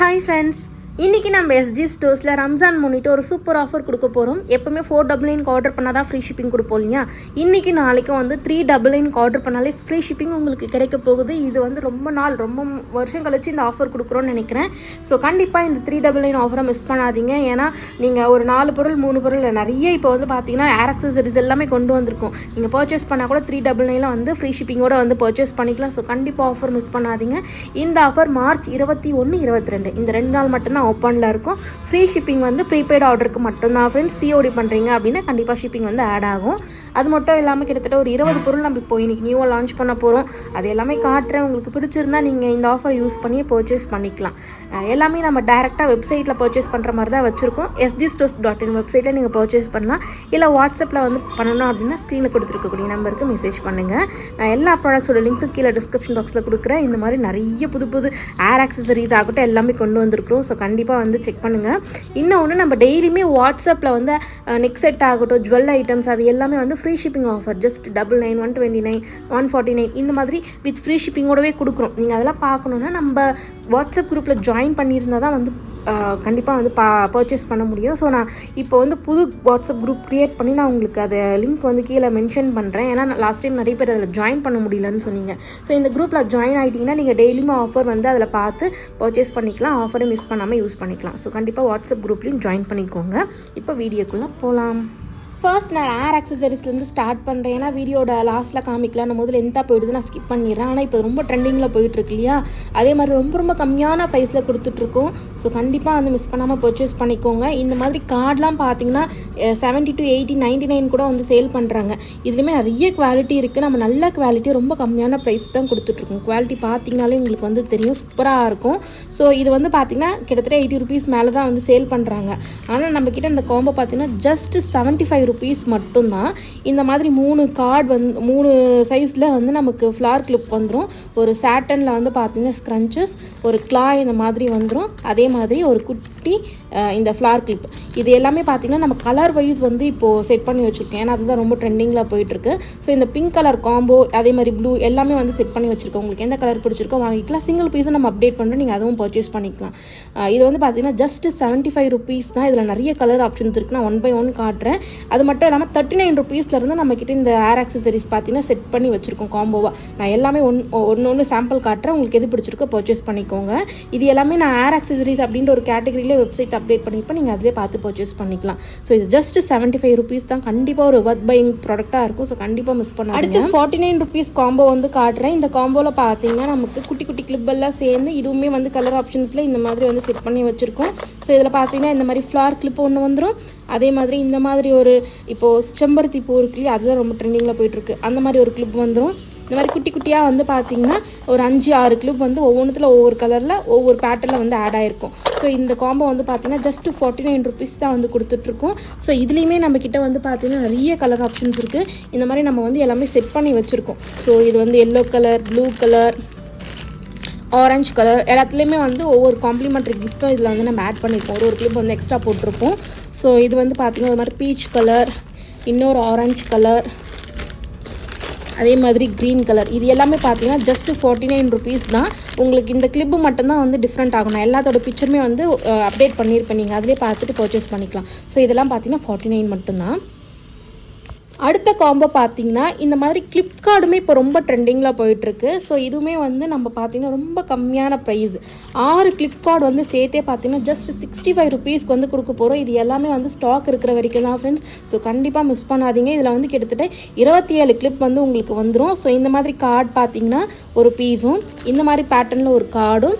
Hi friends, இன்றைக்கி நம்ம SG ஸ்டோர்ஸில் Ramzan முன்னிட்டு ஒரு சூப்பர் ஆஃபர் கொடுக்க போகிறோம். எப்போவுமே 499 ஆர்டர் பண்ணால் தான் ஃப்ரீ ஷிப்பிங் கொடுப்போம் இல்லையா. இன்றைக்கி நாளைக்கும் வந்து 399 ஆர்டர் பண்ணாலே ஃப்ரீ ஷிப்பிங் உங்களுக்கு கிடைக்க போகுது. இது வந்து ரொம்ப வருஷம் கழிச்சு இந்த ஆஃபர் கொடுக்குறோன்னு நினைக்கிறேன். ஸோ கண்டிப்பாக இந்த 399 ஆஃபரை மிஸ் பண்ணாதீங்க. ஏன்னா நீங்கள் ஒரு 4 பொருள் 3 பொருள் நிறைய இப்போ வந்து பார்த்தீங்கன்னா ஏர் அக்சசரிஸ் எல்லாமே கொண்டு வந்திருக்கும். நீங்கள் பர்ச்சேஸ் பண்ணால் கூட 399 வந்து ஃப்ரீ ஷிப்பிங்கோட வந்து பர்ச்சேஸ் பண்ணிக்கலாம். ஸோ கண்டிப்பாக ஆஃபர் மிஸ் பண்ணாதீங்க. இந்த ஆஃபர் மார்ச் 21, 22 இந்த 2 நாள் மட்டும்தான் ஓப்பனில் இருக்கும். ஃப்ரீ ஷிப்பிங் வந்து ப்ரீபெய்ட் ஆர்டருக்கு மட்டும்தான் ஃப்ரெண்ட்ஸ். சிஓடி பண்ணுறீங்க அப்படின்னா கண்டிப்பாக ஷிப்பிங் வந்து ஆட் ஆகும். அது மட்டும் இல்லாமல் கிட்டத்தட்ட ஒரு 20 பொருள் நம்ம இப்போ இன்றைக்கி நியூவாக லான்ச் பண்ண போகிறோம். அது எல்லாமே காட்டுறேன். உங்களுக்கு பிடிச்சிருந்தா நீங்கள் இந்த ஆஃபர் யூஸ் பண்ணி பர்ச்சேஸ் பண்ணிக்கலாம். எல்லாமே நம்ம டேரெக்டாக வெப்சைட்டில் பர்ச்சேஸ் பண்ணுற மாதிரி தான் வச்சுருக்கோம். sgstores.in வெப்சைட்டில் நீங்கள் பர்ச்சேஸ் பண்ணலாம். இல்லை வாட்ஸ்அப்பில் வந்து பண்ணணும் அப்படின்னா ஸ்க்ரீனில் கொடுத்துருக்கக்கூடிய நம்பருக்கு மெசேஜ் பண்ணுங்கள். நான் எல்லா ப்ராடக்ட்ஸோட லிங்க்ஸும் கீழே டிஸ்கிரிப்ஷன் பாக்ஸில் கொடுக்குறேன். இந்த மாதிரி நிறைய புது ஏர் ஆக்சசரிஸ் ஆகட்டும் எல்லாமே கொண்டு வந்திருக்கிறோம். ஸோ கண்டிப்பாக வந்து செக் பண்ணுங்கள். இன்னொன்று நம்ம டெய்லியுமே வாட்ஸ்அப்பில் வந்து நெக் செட் ஆகட்டும் ஜுவல் ஐட்டம்ஸ் அது எல்லாமே வந்து ஃப்ரீ ஷிப்பிங் ஆஃபர் ஜஸ்ட் 99, 129, 149 இந்த மாதிரி வித் ஃப்ரீ ஷிப்பிங்கோடவே கொடுக்குறோம். நீங்கள் அதெல்லாம் பார்க்கணுன்னா நம்ம வாட்ஸ்அப் குரூப்பில் ஜாயின் பண்ணியிருந்தால் தான் வந்து கண்டிப்பாக வந்து பர்ச்சேஸ் பண்ண முடியும். ஸோ நான் இப்போ வந்து புது வாட்ஸ்அப் குரூப் க்ரியேட் பண்ணி நான் உங்களுக்கு அதை லிங்க் வந்து கீழே மென்ஷன் பண்ணுறேன். ஏன்னா லாஸ்ட் டைம் நிறைய பேர் அதில் ஜாயின் பண்ண முடியலன்னு சொன்னீங்க. ஸோ இந்த குரூப்பில் ஜாயின் ஆகிட்டிங்கன்னா நீங்கள் டெய்லியுமே ஆஃபர் வந்து அதில் பார்த்து பர்ச்சேஸ் பண்ணிக்கலாம். ஆஃபரை மிஸ் பண்ணாமல் யூஸ் பண்ணிக்கலாம். ஸோ கண்டிப்பாக வாட்ஸ்அப் குரூப்லேயும் ஜாயின் பண்ணிக்கோங்க. இப்போ வீடியோக்குள்ளே போகலாம். ஃபர்ஸ்ட் நான் ஏர் ஆக்சசரிஸ்லேருந்து ஸ்டார்ட் பண்ணுறேன். ஏன்னா வீடியோட லாஸ்ட்டில் காமிக்கலாம். நம்ம முதல்ல எந்த போயிடுது நான் ஸ்கிப் பண்ணிடுறேன். ஆனால் இப்போ ரொம்ப ட்ரெண்டிங்கில் போயிட்டுருக்கு இல்லையா. அதே மாதிரி ரொம்ப கம்மியான ப்ரைஸில் கொடுத்துட்ருக்கோம். ஸோ கண்டிப்பாக வந்து மிஸ் பண்ணாமல் பர்ச்சேஸ் பண்ணிக்கோங்க. இந்த மாதிரி கார்டெலாம் பார்த்தீங்கன்னா 70 to 80, 99 கூட வந்து சேல் பண்ணுறாங்க. இதுலேயுமே நிறைய குவாலிட்டி இருக்குது. நம்ம நல்ல குவாலிட்டி ரொம்ப கம்மியான ப்ரைஸ் தான் கொடுத்துட்ருக்கோம். குவாலிட்டி பார்த்தீங்கனாலே உங்களுக்கு வந்து தெரியும் சூப்பராக இருக்கும். ஸோ இது வந்து பார்த்திங்கன்னா கிட்டத்தட்ட 80 rupees மேலே தான் வந்து சேல் பண்ணுறாங்க. ஆனால் நம்மக்கிட்ட இந்த காம்போ பார்த்திங்கன்னா ஜஸ்ட் 75 rupees மட்டும்தான். இந்த மாதிரி 3 கார்டு வந்து 3 சைஸில் வந்து நமக்கு ஃப்ளார் கிளிப் வந்துடும். ஒரு சாட்டனில் வந்து பார்த்திங்கன்னா ஸ்க்ரன்ச்சஸ், ஒரு கிளா இந்த மாதிரி வந்துடும். அதே மாதிரி ஒரு குட்டி இந்த ஃப்ளார் கிளிப் இது எல்லாமே பார்த்திங்கன்னா நம்ம கலர் வைஸ் வந்து இப்போது செட் பண்ணி வச்சுருக்கேன். ஏன்னா அதுதான் ரொம்ப ட்ரெண்டிங்கில் போயிட்டுருக்கு. ஸோ இந்த பிங்க் கலர் காம்போ அதே மாதிரி ப்ளூ எல்லாமே வந்து செட் பண்ணி வச்சுருக்கோம். உங்களுக்கு எந்த கலர் பிடிச்சிருக்கோ வாங்கிக்கலாம். சிங்கிள் பீஸும் நம்ம அப்டேட் பண்ணுறோம். நீங்கள் அதுவும் பர்ச்சேஸ் பண்ணிக்கலாம். இது வந்து பார்த்திங்கன்னா ஜஸ்ட் 75 rupees தான். இதில் நிறைய கலர் ஆப்ஷன்ஸ் இருக்குது. நான் 1 by 1 காட்டுறேன். அது மட்டும் இல்லாமல் 39 rupeesலேருந்து நம்மக்கிட்ட இந்த ஏர் ஆக்சசரிஸ் பார்த்தீங்கன்னா செட் பண்ணி வச்சுருக்கோம் காம்போவாக. நான் எல்லாமே ஒன்று சாம்பிள் காட்டுறேன். உங்களுக்கு எது பிடிச்சிருக்கோ பர்ச்சேஸ் பண்ணிக்கோங்க. இது எல்லாமே நான் ஏர் ஆக்சசரிஸ் அப்படின்ற ஒரு கேட்டகரியிலே வெப்சைட் அப்டேட் பண்ணியிருப்பேன். நீங்கள் அதிலே பார்த்து பர்ச்சேஸ் பண்ணிக்கலாம். ஸோ இது ஜஸ்ட் 75 rupees தான். கண்டிப்பாக ஒரு வர்த் பையிங் ப்ராடக்டாக இருக்கும். ஸோ கண்டிப்பாக மிஸ் பண்ணாதீங்க. அடுத்து 49 rupees காம்போ வந்து காட்டுறேன். இந்த காம்போவில் பார்த்தீங்கன்னா நமக்கு குட்டி கிளிப் எல்லாம் சேர்ந்து இதுவுமே வந்து கலர் ஆப்ஷன்ஸில் இந்த மாதிரி வந்து செட் பண்ணி வச்சுருக்கோம். ஸோ இதில் பார்த்தீங்கன்னா இந்த மாதிரி ஃப்ளார் கிளிப் ஒன்று வந்துடும். அதே மாதிரி இந்த மாதிரி ஒரு இப்போது செம்பருத்தி பூ இருக்கு இல்லையா, அதுதான் ரொம்ப ட்ரெண்டிங்கில் போயிட்டுருக்கு. அந்த மாதிரி ஒரு கிளிப் வந்துடும். இந்த மாதிரி குட்டியாக வந்து பார்த்திங்கன்னா ஒரு 5-6 கிளிப் வந்து ஒவ்வொன்றுத்தில் ஒவ்வொரு கலரில் ஒவ்வொரு பேட்டர்னில் வந்து ஆட் ஆகிருக்கும். ஸோ இந்த காம்போ வந்து பார்த்திங்கன்னா ஜஸ்ட் 49 rupees தான் வந்து கொடுத்துட்ருக்கோம். ஸோ இதுலேயுமே நம்மக்கிட்ட வந்து பார்த்திங்கன்னா நிறைய கலர் ஆப்ஷன்ஸ் இருக்குது. இந்த மாதிரி நம்ம வந்து எல்லாமே செட் பண்ணி வச்சுருக்கோம். ஸோ இது வந்து yellow colour, blue colour, orange colour எல்லாத்துலேயுமே வந்து ஒவ்வொரு காம்ப்ளிமெண்ட்ரி கிஃப்ட்டும் இதில் வந்து நம்ம ஆட் பண்ணியிருக்கோம். ஒரு கிளிப் வந்து எக்ஸ்ட்ரா போட்டிருப்போம். ஸோ இது வந்து பார்த்திங்கன்னா ஒரு மாதிரி பீச் கலர், இன்னொரு ஆரஞ்சு கலர், அதே மாதிரி க்ரீன் கலர். இது எல்லாமே பார்த்தீங்கன்னா ஜஸ்ட் 49 rupees தான். உங்களுக்கு இந்த கிளிப்பு மட்டும்தான் வந்து டிஃப்ரெண்ட் ஆகும். நான் எல்லாத்தோட பிக்சருமே வந்து அப்டேட் பண்ணியிருப்பேன். நீங்கள் அதிலே பார்த்துட்டு பர்ச்சேஸ் பண்ணிக்கலாம். ஸோ இதெல்லாம் பார்த்தீங்கன்னா 49 மட்டும்தான். அடுத்த காம்போ பார்த்தீங்கன்னா இந்த மாதிரி கிளிப்கார்டுமே இப்போ ரொம்ப ட்ரெண்டிங்கில் போயிட்டுருக்கு. ஸோ இதுவுமே வந்து நம்ம பார்த்தீங்கன்னா ரொம்ப கம்மியான ப்ரைஸ். 6 கிளிப்கார்டு வந்து சேர்த்தே பார்த்தீங்கன்னா ஜஸ்ட் 65 rupeesக்கு வந்து கொடுக்க போகிறோம். இது எல்லாமே வந்து ஸ்டாக் இருக்கிற வரைக்கும் தான் ஃப்ரெண்ட்ஸ். ஸோ கண்டிப்பாக மிஸ் பண்ணாதீங்க. இதில் வந்து கிட்டத்தட்ட 27 கிளிப் வந்து உங்களுக்கு வந்துடும். ஸோ இந்த மாதிரி கார்டு பார்த்தீங்கன்னா ஒரு பீஸும், இந்த மாதிரி பேட்டர்னில் ஒரு கார்டும்,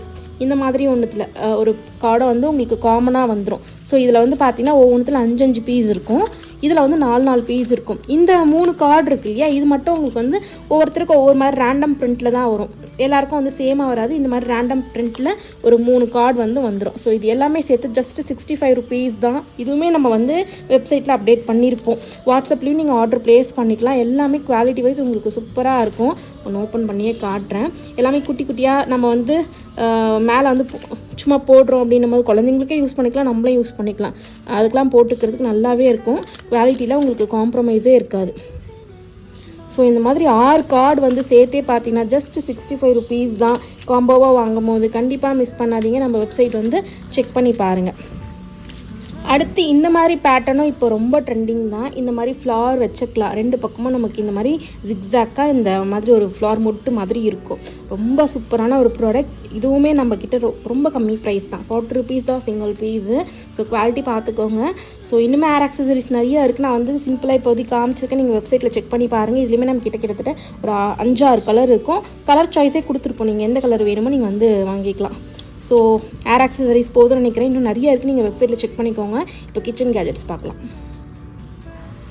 இந்த மாதிரி ஒன்றுத்தில் ஒரு கார்டை வந்து உங்களுக்கு காமனாக வந்துடும். ஸோ இதில் வந்து பார்த்தீங்கன்னா ஒவ்வொன்றுத்தில் 5 பீஸ் இருக்கும். இதில் வந்து 4 பீஸ் இருக்கும். இந்த 3 கார்டு இருக்கு இல்லையா, இது மட்டும் உங்களுக்கு வந்து ஒவ்வொருத்தருக்கும் ஒவ்வொரு மாதிரி ரேண்டம் பிரிண்ட்டில் தான் வரும். எல்லாருக்கும் வந்து சேமாக வராது. இந்த மாதிரி ரேண்டம் பிரிண்ட்டில் ஒரு 3 கார்டு வந்து வந்துடும். ஸோ இது எல்லாமே சேர்த்து ஜஸ்ட் 65 rupees தான். இதுவுமே நம்ம வந்து வெப்சைட்டில் அப்டேட் பண்ணியிருப்போம். வாட்ஸ்அப்லேயும் நீங்கள் ஆர்டர் ப்ளேஸ் பண்ணிக்கலாம். எல்லாமே குவாலிட்டி வைஸ் உங்களுக்கு சூப்பராக இருக்கும். ஒன்று ஓப்பன் பண்ணியே காட்டுறேன். எல்லாமே குட்டியாக நம்ம வந்து மேலே வந்து சும்மா போடுறோம் அப்படின்னும் போது குழந்தைங்களுக்கே யூஸ் பண்ணிக்கலாம், நம்மளே யூஸ் பண்ணிக்கலாம். அதுக்கெலாம் போட்டுக்கிறதுக்கு நல்லாவே இருக்கும். குவாலிட்டியில் உங்களுக்கு காம்ப்ரமைஸே இருக்காது. ஸோ இந்த மாதிரி 6 கார்டு வந்து சேர்த்தே பார்த்தீங்கன்னா ஜஸ்ட் 65 ருபீஸ் தான் காம்போவாக வாங்கும் போது. கண்டிப்பாக மிஸ் பண்ணாதீங்க, நம்ம வெப்சைட் வந்து செக் பண்ணி பாருங்கள். அடுத்து இந்த மாதிரி பேட்டர்னும் இப்போ ரொம்ப ட்ரெண்டிங் தான். இந்த மாதிரி ஃப்ளார் வச்சுக்கலாம், 2 பக்கமும் நமக்கு இந்த மாதிரி ஜிக்ஸாக்காக இந்த மாதிரி ஒரு ஃப்ளார் மொட்டு மாதிரி இருக்கும். ரொம்ப சூப்பரான ஒரு ப்ராடக்ட். இதுவுமே நம்மக்கிட்ட ரொம்ப கம்மி ப்ரைஸ் தான், 40 ருபீஸ் தான் சிங்கிள் பீஸு. ஸோ குவாலிட்டி பார்த்துக்கோங்க. ஸோ இன்னுமே ஹேர் ஆக்சசரிஸ் நிறைய இருக்குது. நான் வந்து சிம்பிளாக இப்போதைக்கு காமிச்சிருக்கேன், நீங்கள் வெப்சைட்டில் செக் பண்ணி பாருங்கள். இதுலேயுமே நம்ம கிட்டத்தட்ட ஒரு 5-6 கலர் இருக்கும். கலர் சாய்ஸே கொடுத்துருப்போம், நீங்கள் எந்த கலர் வேணுமோ நீங்கள் வந்து வாங்கிக்கலாம். ஸோ ஹேர் ஆக்சசரிஸ் போதும்னு நினைக்கிறேன், இன்னும் நிறைய இருக்குது, நீங்கள் வெப்சைட்டில் செக் பண்ணிக்கோங்க. இப்போ கிச்சன் கேஜெட்ஸ் பார்க்கலாம்.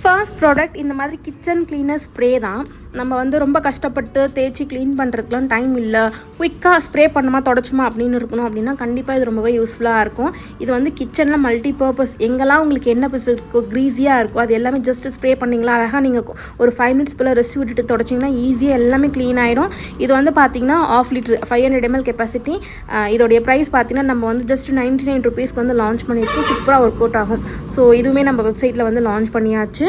ஃபர்ஸ்ட் ப்ராடக்ட் இந்த மாதிரி கிச்சன் கிளீனர் ஸ்ப்ரே தான். நம்ம வந்து ரொம்ப கஷ்டப்பட்டு தேய்ச்சி க்ளீன் பண்ணுறதுக்குலாம் டைம் இல்லை, குயிக்காக ஸ்ப்ரே பண்ணுமா தொடச்சுமா அப்படின்னு இருக்கணும் அப்படின்னா கண்டிப்பாக இது ரொம்பவே யூஸ்ஃபுல்லாக இருக்கும். இது வந்து கிச்சனில் மல்டி பர்பஸ், எங்கெல்லாம் உங்களுக்கு என்ன பிசு இருக்கோ க்ரீஸியாக இருக்கோ அது எல்லாமே ஜஸ்ட் ஸ்ப்ரே பண்ணிங்களா அழகாக நீங்கள் ஒரு 5 மினிட்ஸ் போல் ரெஸ்ட் விட்டுட்டு தொடச்சிங்கன்னா ஈஸியாக எல்லாமே க்ளீன் ஆகிடும். இது வந்து பார்த்திங்கன்னா 1/2 லிட்டர் 500 ml கெப்பாசிட்டி. இதோடைய ப்ரைஸ் பார்த்திங்கன்னா நம்ம வந்து ஜஸ்ட் 99 ருபீஸ்க்கு வந்து லான்ச் பண்ணியிருக்கோம். சூப்பராக ஒர்க் அவுட் ஆகும். ஸோ இதுவுமே நம்ம வெப்சைட்டில் வந்து லான்ச் பண்ணியாச்சு.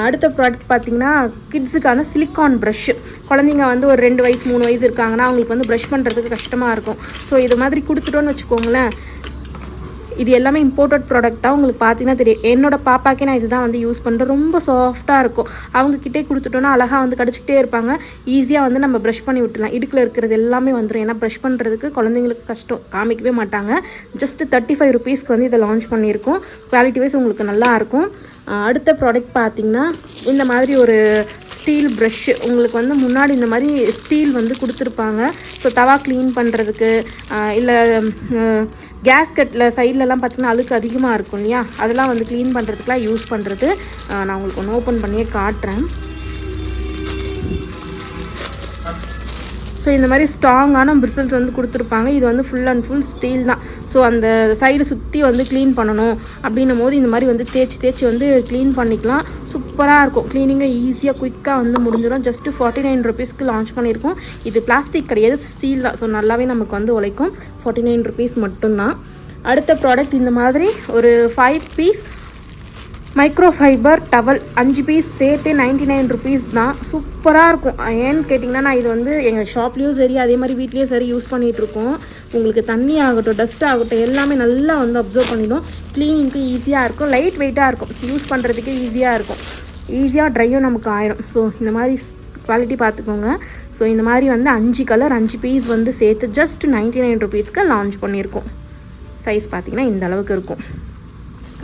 அடுத்த ப்ராடக்ட் பார்த்திங்கன்னா கிட்ஸுக்கான சிலிக்கான் ப்ரஷ்ஷு. குழந்தைங்க வந்து ஒரு 2 வயசு 3 வயசு இருக்காங்கன்னா அவங்களுக்கு வந்து ப்ரஷ் பண்ணுறதுக்கு கஷ்டமாக இருக்கும். ஸோ இது மாதிரி கொடுத்துட்டோன்னு வச்சுக்கோங்களேன், இது எல்லாமே இம்போர்ட்டட் ப்ராடக்ட் தான். உங்களுக்கு பார்த்தீங்கன்னா தெரியும், என்னோட பாப்பாக்கே நான் இதுதான் வந்து யூஸ் பண்ணுறேன். ரொம்ப சாஃப்டாக இருக்கும். அவங்கக்கிட்டே கொடுத்துட்டோன்னா அழகாக வந்து கடிச்சிக்கிட்டே இருப்பாங்க. ஈஸியாக வந்து நம்ம ப்ரஷ் பண்ணி விட்டுலாம். இடுக்கில் இருக்கிறது எல்லாமே வந்துடும். ஏன்னா ப்ரஷ் பண்ணுறதுக்கு குழந்தைங்களுக்கு கஷ்டம், காமிக்கவே மாட்டாங்க. ஜஸ்ட் 35 ருபீஸ்க்கு வந்து இதை லான்ச் பண்ணியிருக்கோம். குவாலிட்டி வைஸ் உங்களுக்கு நல்லாயிருக்கும். அடுத்த ப்ராடக்ட் பார்த்திங்கன்னா இந்த மாதிரி ஒரு ஸ்டீல் ப்ரஷ்ஷு. உங்களுக்கு வந்து முன்னாடி இந்த மாதிரி ஸ்டீல் வந்து கொடுத்துருப்பாங்க. ஸோ தவா க்ளீன் பண்ணுறதுக்கு, இல்லை கேஸ்கட்டில் சைட்லலாம் பார்த்திங்கன்னா அழுக்கு அதிகமாக இருக்கும் இல்லையா, அதெல்லாம் வந்து க்ளீன் பண்ணுறதுக்குலாம் யூஸ் பண்ணுறது. நான் உங்களுக்கு ஒன்று ஓப்பன் பண்ணியே காட்டுறேன். ஸோ இந்த மாதிரி ஸ்ட்ராங்கான பிரிசல்ஸ் வந்து கொடுத்துருப்பாங்க. இது வந்து ஃபுல் அண்ட் ஃபுல் ஸ்டீல் தான். ஸோ அந்த சைடு சுற்றி வந்து க்ளீன் பண்ணணும் அப்படின்னும் போது இந்த மாதிரி வந்து தேய்ச்சி வந்து க்ளீன் பண்ணிக்கலாம். சூப்பராக இருக்கும். க்ளீனிங்கை ஈஸியாக குயிக்காக வந்து முடிஞ்சிடும். ஜஸ்ட்டு 49 ருபீஸ்க்கு லான்ச் பண்ணியிருக்கோம். இது பிளாஸ்டிக் கிடையாது, ஸ்டீல் தான். ஸோ நல்லாவே நமக்கு வந்து உழைக்கும். 49 ருபீஸ் மட்டும்தான். அடுத்த ப்ராடக்ட் இந்த மாதிரி ஒரு 5 piece micro fibre towel, 5 piece சேர்த்து 99 ருபீஸ் தான். சூப்பராக இருக்கும். ஏன்னு கேட்டிங்கன்னா, நான் இது வந்து எங்கள் ஷாப்லேயும் சரி அதே மாதிரி வீட்லேயும் சரி யூஸ் பண்ணிகிட்ருக்கோம். உங்களுக்கு தண்ணி ஆகட்டும் டஸ்ட் ஆகட்டும் எல்லாமே நல்லா வந்து அப்சர்வ் பண்ணிடும். க்ளீனிங்க்கு ஈஸியாக இருக்கும், லைட் வெயிட்டாக இருக்கும், யூஸ் பண்ணுறதுக்கே ஈஸியாக இருக்கும், ஈஸியாக ட்ரையும் நமக்கு ஆயிடும். ஸோ இந்த மாதிரி குவாலிட்டி பார்த்துக்கோங்க. ஸோ இந்த மாதிரி வந்து 5 கலர் 5 பீஸ் வந்து சேர்த்து ஜஸ்ட் 99 ருபீஸ்க்கு லான்ச் பண்ணியிருக்கோம். சைஸ் பார்த்திங்கன்னா இந்த அளவுக்கு இருக்கும்,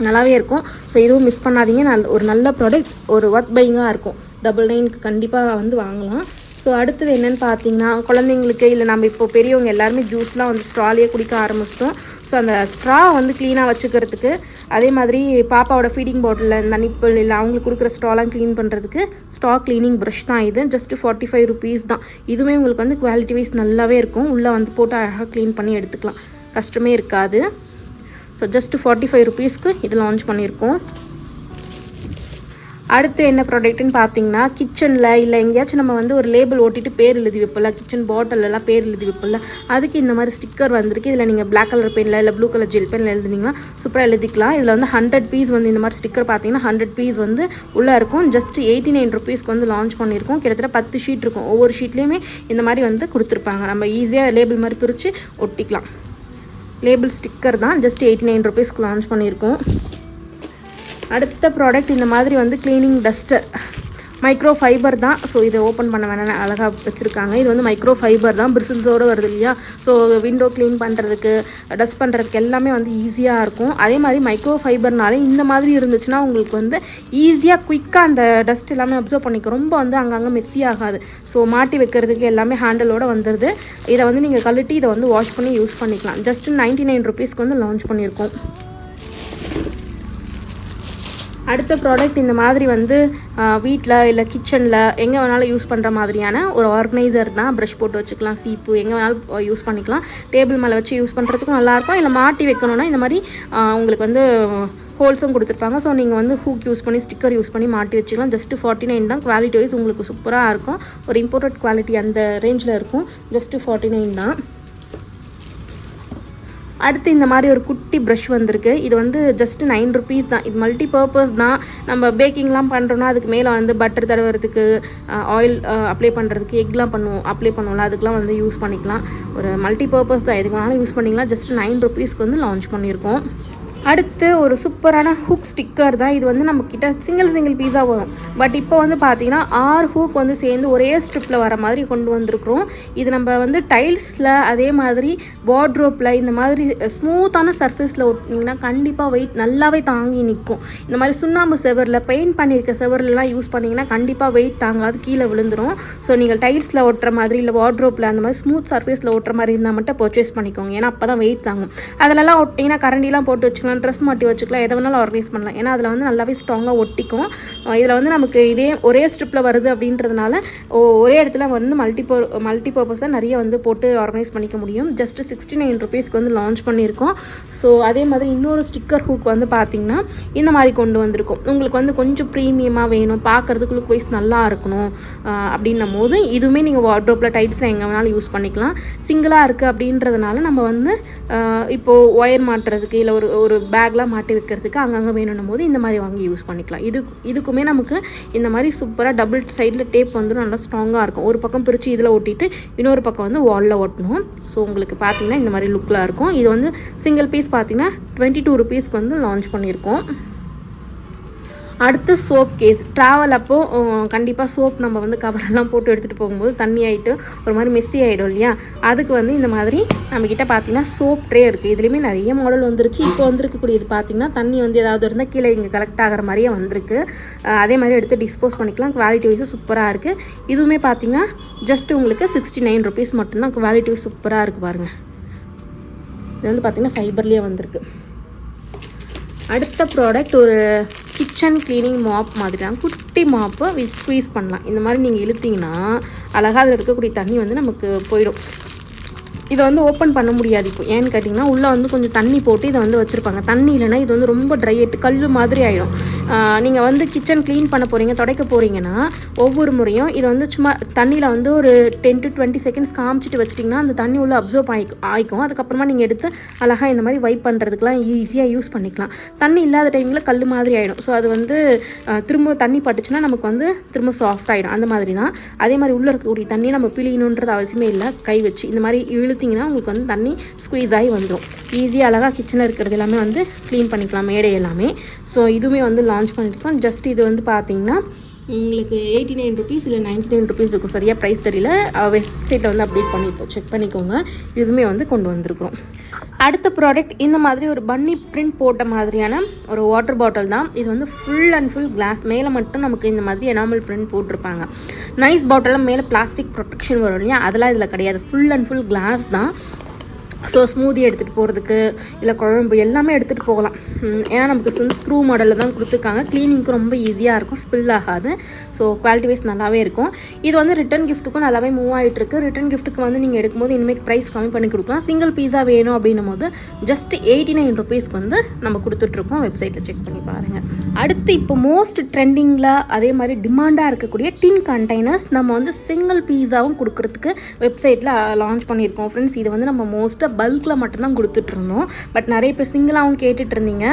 நல்லாவே இருக்கும். ஸோ இதுவும் மிஸ் பண்ணாதீங்க. ஒரு நல்ல ப்ராடக்ட், ஒரு ஒர்த் பையிங்காக இருக்கும். 99க்கு கண்டிப்பாக வந்து வாங்கலாம். ஸோ அடுத்தது என்னென்னு பார்த்தீங்கன்னா, குழந்தைங்களுக்கு இல்லை நம்ம இப்போ பெரியவங்க எல்லாருமே ஜூஸ்லாம் வந்து ஸ்ட்ராலேயே குடிக்க ஆரம்பிச்சிட்டோம். ஸோ அந்த ஸ்ட்ரா வந்து க்ளீனாக வச்சுக்கிறதுக்கு, அதே மாதிரி பாப்பாவோட ஃபீடிங் பாட்டிலில் இந்த நிப்பிள் இல்லை அவங்களுக்கு கொடுக்குற ஸ்ட்ராலாம் க்ளீன் பண்ணுறதுக்கு ஸ்ட்ரா க்ளீனிங் ப்ரஷ் தான் இது. ஜஸ்ட் 45 ருபீஸ் தான். இதுவுமே உங்களுக்கு வந்து குவாலிட்டி வைஸ் நல்லாவே இருக்கும். உள்ளே வந்து போட்டு அழகாக க்ளீன் பண்ணி எடுத்துக்கலாம், கஷ்டமே இருக்காது. ஸோ ஜஸ்ட் 45 ருபீஸ்க்கு இது லான்ச் பண்ணியிருக்கோம். அடுத்து என்ன ப்ராடக்ட்னு பார்த்தீங்கன்னா, கிச்சனில் இல்லை எங்கேயாச்சும் நம்ம வந்து ஒரு லேபிள் ஓட்டிட்டு பேர் எழுதி வைப்பல, கிச்சன் பாட்டிலெல்லாம் பேர் எழுதி வைப்பல, அதுக்கு இந்த மாதிரி ஸ்டிக்கர் வந்திருக்கு. இதில் நீங்கள் பிளாக் கலர் பெனில் இல்லை ப்ளூ கலர் ஜெல் பெனில் எழுதுனீங்கன்னா சூப்பராக எழுதிக்கலாம். இதில் வந்து 100 பீஸ் வந்து இந்த மாதிரி ஸ்டிக்கர் பார்த்தீங்கன்னா 100 பீஸ் வந்து உள்ளே இருக்கும். ஜஸ்ட் 89 ருபீஸ்க்கு வந்து லான்ச் பண்ணியிருக்கோம். கிட்டத்தட்ட 10 ஷீட் இருக்கும். ஒவ்வொரு ஷீட்லேயுமே இந்த மாதிரி வந்து கொடுத்துருப்பாங்க. நம்ம ஈஸியாக லேபிள் மாதிரி பிரித்து ஒட்டிக்கலாம். லேபிள் ஸ்டிக்கர் தான். ஜஸ்ட் 89 ருபீஸ்க்கு லான்ச் பண்ணியிருக்கோம். அடுத்த ப்ராடக்ட் இந்த மாதிரி வந்து க்ளீனிங் டஸ்டர், மைக்ரோ ஃபைபர் தான். ஸோ இதை ஓப்பன் பண்ண வேணாம், அழகாக வச்சுருக்காங்க. இது வந்து மைக்ரோ ஃபைபர் தான், பிரிசில்ஸோடு வருது இல்லையா. ஸோ விண்டோ க்ளீன் பண்ணுறதுக்கு, டஸ்ட் பண்ணுறதுக்கு எல்லாமே வந்து ஈஸியாக இருக்கும். அதே மாதிரி மைக்ரோ ஃபைபர்னாலே இந்த மாதிரி இருந்துச்சுன்னா உங்களுக்கு வந்து ஈஸியாக குயிக்காக அந்த டஸ்ட் எல்லாமே அப்சர்வ் பண்ணிக்கும். ரொம்ப வந்து அங்கங்கே மெஸ்ஸி ஆகாது. ஸோ மாட்டி வைக்கிறதுக்கு எல்லாமே ஹேண்டலோடு வந்துடுது. இதை வந்து நீங்கள் கழட்டி இதை வந்து வாஷ் பண்ணி யூஸ் பண்ணிக்கலாம். ஜஸ்ட் 99 ருபீஸ்க்கு வந்து லான்ச் பண்ணியிருக்கோம். அடுத்த ப்ராடக்ட் இந்த மாதிரி வந்து வீட்டில் இல்லை கிச்சனில் எங்கே வேணாலும் யூஸ் பண்ணுற மாதிரியான ஒரு ஆர்கனைசர் தான். ப்ரஷ் போட்டு வச்சுக்கலாம், சீப்பு எங்கே வேணாலும் யூஸ் பண்ணிக்கலாம். டேபிள் மேலே வச்சு யூஸ் பண்ணுறதுக்கும் நல்லாயிருக்கும். இல்லை மாட்டி வைக்கணுன்னா இந்த மாதிரி உங்களுக்கு வந்து ஹோல்ஸும் கொடுத்துருப்பாங்க. ஸோ நீங்கள் வந்து ஹூக் யூஸ் பண்ணி ஸ்டிக்கர் யூஸ் பண்ணி மாட்டி வச்சுக்கலாம். ஜஸ்ட் 49 தான். குவாலிட்டி வைஸ் உங்களுக்கு சூப்பராக இருக்கும். ஒரு இம்போர்ட்டட் குவாலிட்டி அந்த ரேஞ்சில் இருக்கும். ஜஸ்ட்டு 49 தான். அடுத்து இந்த மாதிரி ஒரு குட்டி ப்ரஷ் வந்திருக்கு. இது வந்து ஜஸ்ட் 9 ருபீஸ் தான். இது மல்டி பர்பஸ் தான். நம்ம பேக்கிங்லாம் பண்ணுறோன்னா அதுக்கு மேலே வந்து பட்டர் தடவுறதுக்கு, ஆயில் அப்ளை பண்ணுறதுக்கு, எக்லாம் அப்ளை பண்ணுவோம்ல, அதுக்கெலாம் வந்து யூஸ் பண்ணிக்கலாம். ஒரு மல்டி பர்பஸ் தான், எதுக்கு வேணாலும் யூஸ் பண்ணிக்கலாம். ஜஸ்ட் 9 ருபீஸ்க்கு வந்து லான்ச் பண்ணியிருக்கோம். அடுத்து ஒரு சூப்பரான ஹூக் ஸ்டிக்கர் தான். இது வந்து நம்மக்கிட்ட சிங்கிள் பீஸாக வரும். பட் இப்போ வந்து பார்த்தீங்கன்னா 6 ஹூக் வந்து சேர்ந்து ஒரே ஸ்ட்ரிப்பில் வர மாதிரி கொண்டு வந்திருக்கிறோம். இது நம்ம வந்து டைல்ஸில், அதே மாதிரி வார்ட்ரோப்பில், இந்த மாதிரி ஸ்மூத்தான சர்ஃபேஸில் ஒட்டினீங்கன்னா கண்டிப்பாக வெயிட் நல்லாவே தாங்கி நிற்கும். இந்த மாதிரி சுண்ணாம்பு செவரில், பெயிண்ட் பண்ணியிருக்க செவர்லாம் யூஸ் பண்ணிங்கன்னா கண்டிப்பாக வெயிட் தாங்காது, கீழே விழுந்துடும். ஸோ நீங்கள் டைல்ஸில் ஒட்டுற மாதிரி, இல்லை வார்ட்ரோப்பில் அந்த மாதிரி ஸ்மூத் சர்ஃபேஸில் ஒட்டுற மாதிரி இருந்தால் மட்டும் பர்ச்சேஸ் பண்ணிக்கோங்க. ஏன்னா அப்போ தான் வெயிட் தாங்கும். அதிலலாம் ஒட்டிங்கன்னா கரண்டிலாம் போட்டு வச்சுக்கலாம், ட்ரெஸ் மாட்டி வச்சுக்கலாம், எதை வேணாலும் ஆர்கனைஸ் பண்ணலாம். ஏன்னா அதில் வந்து நல்லாவே ஸ்ட்ராங்காக ஒட்டிக்கும். இதில் வந்து நமக்கு இதே ஒரே ஸ்ட்ரிப்பில் வருது அப்படின்றதுனால ஒரே இடத்துல வந்து மல்டி பர்பஸாக நிறைய வந்து போட்டு ஆர்கனைஸ் பண்ணிக்க முடியும். ஜஸ்ட் 69 ருபீஸ்க்கு வந்து லான்ச் பண்ணியிருக்கோம். ஸோ அதே மாதிரி இன்னொரு ஸ்டிக்கர் ஹூக் வந்து பார்த்திங்கன்னா இந்த மாதிரி கொண்டு வந்திருக்கும். உங்களுக்கு வந்து கொஞ்சம் ப்ரீமியமாக வேணும், பார்க்குறதுக்கு லுக் வைஸ் நல்லா இருக்கணும் அப்படின்னும் போது இதுவுமே நீங்கள் வார்ட்ரோப்பில், டைல்ஸில் எங்கே வேணாலும் யூஸ் பண்ணிக்கலாம். சிங்கிளாக இருக்குது அப்படின்றதுனால நம்ம வந்து இப்போது ஒயர் மாட்டுறதுக்கு, இல்லை ஒரு பேக்லாம் மாட்டி வைக்கிறதுக்கு அங்கங்கே வேணும்னும் போது இந்த மாதிரி வாங்கி யூஸ் பண்ணிக்கலாம். இதுக்குமே நமக்கு இந்த மாதிரி சூப்பராக டபுள் சைடில் டேப் வந்து நல்லா ஸ்ட்ராங்காக இருக்கும். ஒரு பக்கம் பிரித்து இதில் ஒட்டிட்டு இன்னொரு பக்கம் வந்து வாலில் ஒட்டணும். ஸோ உங்களுக்கு பார்த்தீங்கன்னா இந்த மாதிரி லுக்கில் இருக்கும். இது வந்து சிங்கிள் பீஸ் பார்த்தீங்கன்னா 22 ருபீஸ்க்கு வந்து லான்ச் பண்ணியிருக்கோம். அடுத்து சோப் கேஸ். ட்ராவல் அப்போது கண்டிப்பாக சோப் நம்ம வந்து கவரெல்லாம் போட்டு எடுத்துகிட்டு போகும்போது தண்ணி ஆகிட்டு ஒரு மாதிரி மெஸ்ஸி ஆகிடும் இல்லையா, அதுக்கு வந்து இந்த மாதிரி நம்மக்கிட்ட பார்த்திங்கன்னா சோப் ட்ரே இருக்குது. இதுலேயுமே நிறைய மாடல் வந்துருச்சு. இப்போ வந்துருக்கக்கூடியது பார்த்திங்கன்னா தண்ணி வந்து ஏதாவது இருந்தால் கீழே இங்கே கலெக்ட் ஆகிற மாதிரியே வந்திருக்கு. அதே மாதிரி எடுத்து டிஸ்போஸ் பண்ணிக்கலாம். குவாலிட்டி வைஸும் சூப்பராக இருக்குது. இதுவுமே பார்த்திங்கன்னா ஜஸ்ட் உங்களுக்கு 69 ருபீஸ் மட்டும்தான். குவாலிட்டி வைஸ் சூப்பராக இருக்குது பாருங்கள். இது வந்து பார்த்திங்கன்னா ஃபைபர்லேயே வந்திருக்கு. அடுத்த ப்ராடக்ட் ஒரு கிச்சன் க்ளீனிங் மாப் மாதிரி தான். குட்டி மாப்பை ஸ்குவீஸ் பண்ணலாம். இந்த மாதிரி நீங்கள் இழுத்திங்கன்னா அழகாக அதில் இருக்கக்கூடிய தண்ணி வந்து நமக்கு போயிடும். இதை வந்து ஓப்பன் பண்ண முடியாது. இப்போ ஏன்னு கேட்டிங்கன்னா உள்ளே வந்து கொஞ்சம் தண்ணி போட்டு இதை வந்து வச்சுருப்பாங்க. தண்ணி இல்லைன்னா இது வந்து ரொம்ப ட்ரை ஆகிட்டு கல் மாதிரி ஆகிடும். நீங்கள் வந்து கிச்சன் க்ளீன் பண்ண போகிறீங்க, துடைக்க போகிறீங்கன்னா ஒவ்வொரு முறையும் இதை வந்து சும்மா தண்ணியில் வந்து ஒரு 10 to 20 செகண்ட்ஸ் காமிச்சிட்டு வச்சிட்டிங்கன்னா அந்த தண்ணி உள்ளே அப்சர்வ் ஆகிக்கும். அதுக்கப்புறமா நீங்கள் எடுத்து அழகாக இந்த மாதிரி வைப் பண்ணுறதுக்குலாம் ஈஸியாக யூஸ் பண்ணிக்கலாம். தண்ணி இல்லாத டைமில் கல் மாதிரி ஆகிடும். ஸோ அது வந்து திரும்ப தண்ணி பட்டுச்சுன்னா நமக்கு வந்து திரும்ப சாஃப்ட் ஆகிடும். அந்த மாதிரி தான். அதே மாதிரி உள்ளே இருக்கக்கூடிய தண்ணியை நம்ம பிழியணுன்றது அவசியமே இல்லை. கை வச்சு இந்த மாதிரி இழுத்திங்கன்னா உங்களுக்கு வந்து தண்ணி ஸ்குவீஸ் ஆகி வந்துடும். ஈஸியாக அழகாக கிச்சனில் இருக்கிறது எல்லாமே வந்து க்ளீன் பண்ணிக்கலாம், மேடை எல்லாமே. ஸோ இதுவுமே வந்து லான்ச் பண்ணியிருக்கோம். ஜஸ்ட் இது வந்து பார்த்திங்கன்னா உங்களுக்கு 89 ருபீஸ் இல்லை 99 ருபீஸ் இருக்கும். சரியாக ப்ரைஸ் தெரியல. வெப்சைட்டில் வந்து அப்டேட் பண்ணிப்போம், செக் பண்ணிக்கோங்க. இதுவுமே வந்து கொண்டு வந்திருக்கிறோம். அடுத்த ப்ராடக்ட் இந்த மாதிரி ஒரு பன்னி பிரிண்ட் போட்ட மாதிரியான ஒரு வாட்டர் பாட்டில் தான். இது வந்து ஃபுல் அண்ட் ஃபுல் கிளாஸ். மேலே மட்டும் நமக்கு இந்த மாதிரி எனாமல் பிரிண்ட் போட்டிருப்பாங்க. நைஸ் பாட்டிலில் மேலே பிளாஸ்டிக் ப்ரொடெக்ஷன் வரும் இல்லையா, அதெல்லாம் இதில் கிடையாது. ஃபுல் அண்ட் ஃபுல் கிளாஸ் தான். ஸோ ஸ்மூதி எடுத்துகிட்டு போகிறதுக்கு, இல்லை குழம்பு எல்லாமே எடுத்துகிட்டு போகலாம். ஏன்னா நமக்கு ஸ்க்ரூ மாடலில் தான் கொடுத்துருக்காங்க. க்ளீனிங்க்கு ரொம்ப ஈஸியாக இருக்கும், ஸ்பில் ஆகாது. ஸோ குவாலிட்டி வைஸ் நல்லாவே இருக்கும். இது வந்து ரிட்டன் கிஃப்ட்டுக்கும் நல்லாவே மூவ் ஆகிட்டுருக்கு. ரிட்டன் கிஃப்ட்டுக்கு வந்து நீங்கள் எடுக்கும்போது இனிமேல் ப்ரைஸ் கம்மி பண்ணி கொடுக்கலாம். சிங்கிள் பீஸா வேணும் அப்படின்னும் போது ஜஸ்ட் 89 ருபீஸ்க்கு வந்து நம்ம கொடுத்துட்ருக்கோம். வெப்சைட்டில் செக் பண்ணி பாருங்கள். அடுத்து இப்போ மோஸ்ட் ட்ரெண்டிங்கில் அதே மாதிரி டிமாண்டாக இருக்கக்கூடிய டின் கண்டெய்னர்ஸ் நம்ம வந்து சிங்கிள் பீஸாவும் கொடுக்குறதுக்கு வெப்சைட்டில் லான்ச் பண்ணியிருக்கோம் ஃப்ரெண்ட்ஸ். இது வந்து நம்ம மோஸ்ட்டாக பல்கில் மட்டும்தான் கொடுத்துட்ருந்தோம். பட் நிறைய பேர் சிங்கிளாகவும் கேட்டுட்டு இருந்தீங்க.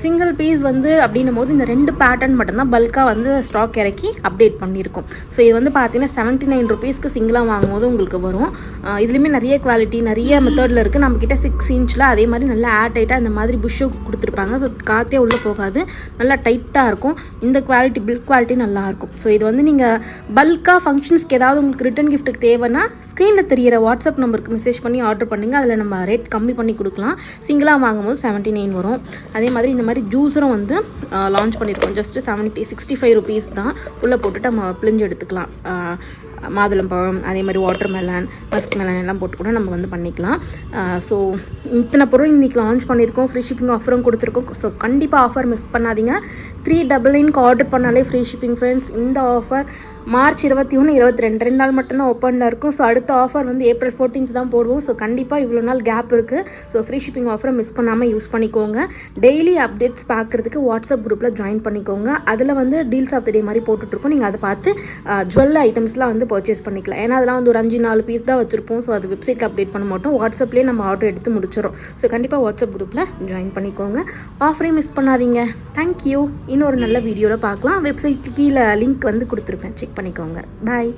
சிங்கிள் பீஸ் வந்து அப்படின்னும் போது இந்த 2 பேட்டர்ன் மட்டும்தான் பல்காக வந்து ஸ்டாக் இறக்கி அப்டேட் பண்ணியிருக்கோம். ஸோ இது வந்து பார்த்தீங்கன்னா 79 ருபீஸ்க்கு சிங்கிளாக வாங்கும்போது உங்களுக்கு வரும். இதுலேயுமே நிறைய குவாலிட்டி, நிறைய மெத்தடில் இருக்குது. நம்மக்கிட்ட 6 இன்ச்சில் அதே மாதிரி நல்லா ஏர் டைட்டாக இந்த மாதிரி புஷ்ஷோ கொடுத்துருப்பாங்க. ஸோ காற்றே உள்ளே போகாது, நல்லா டைட்டாக இருக்கும். இந்த குவாலிட்டி, பில்ட் குவாலிட்டி நல்லாயிருக்கும். ஸோ இது வந்து நீங்கள் பல்காக ஃபங்க்ஷன்ஸ்க்கு ஏதாவது உங்களுக்கு ரிட்டன் கிஃப்ட்டுக்கு தேவைன்னா ஸ்க்ரீனில் தெரியிற வாட்ஸ்அப் நம்பருக்கு மெசேஜ் பண்ணி ஆர்டர் பண்ணுங்கள். அதில் நம்ம ரேட் கம்மி பண்ணி கொடுக்கலாம். சிங்கிளாக வாங்கும்போது 79 வரும். அதே மாதிரி இந்த மாதிரி ஜூஸரும் வந்து லான்ச் பண்ணியிருக்கோம். ஜஸ்ட்டு 65 ருபீஸ் தான். உள்ளே போட்டுட்டு நம்ம பிழிஞ்சு எடுத்துக்கலாம். மாதுளம்பழம், அதே மாதிரி வாட்டர் மெலன், மஸ்க் மெலன் எல்லாம் போட்டு கூட நம்ம வந்து பண்ணிக்கலாம். ஸோ இத்தனை பொருள் இன்றைக்கி லான்ச் பண்ணியிருக்கோம். ஃப்ரீ ஷிப்பிங் ஆஃபரும் கொடுத்துருக்கோம். ஸோ கண்டிப்பாக ஆஃபர் மிஸ் பண்ணாதீங்க. 399 ஆர்டர் பண்ணாலே ஃப்ரீ ஷிப்பிங் ஃப்ரெண்ட்ஸ். இந்த ஆஃபர் மார்ச் 21, 22 2 நாள் மட்டும்தான் ஓப்பனில் இருக்கும். ஸோ அடுத்த ஆஃபர் வந்து April 14th தான் போடுவோம். ஸோ கண்டிப்பாக இவ்வளோ நாள் கேப் இருக்குது. ஸோ ஃப்ரீ ஷிப்பிங் ஆஃபரை மிஸ் பண்ணாமல் யூஸ் பண்ணிக்கோங்க. டெய்லி அப்டேட்ஸ் பார்க்குறதுக்கு வாட்ஸ்அப் குரூப்பில் ஜாயின் பண்ணிக்கோங்க. அதில் வந்து டீல்ஸ் ஆஃப் த டே மாதிரி போட்டுட்ருக்கோம். நீங்கள் அதை பார்த்து ஜுவல் ஐட்டம்ஸ்லாம் வந்து பர்ச்சேஸ் பண்ணிக்கலாம். ஏன்னா அதெல்லாம் வந்து ஒரு 5-4 பீஸ் தான் வச்சுருப்போம். ஸோ அது வெப்சைட்டில் அப்டேட் பண்ண மாட்டோம். வாட்ஸ்அப்லேயே நம்ம ஆர்டர் எடுத்து முடிச்சிடும். ஸோ கண்டிப்பாக வாட்ஸ்அப் குரூப்பில் ஜாயின் பண்ணிக்கோங்க. ஆஃபரையும் மிஸ் பண்ணாதீங்க. தேங்க்யூ. இன்னொரு நல்ல வீடியோவில் பார்க்கலாம். வெப்சைட்டுக்கு கீழே லிங்க் வந்து கொடுத்துருப்பேன், செக் பண்ணிக்கோங்க. பாய்.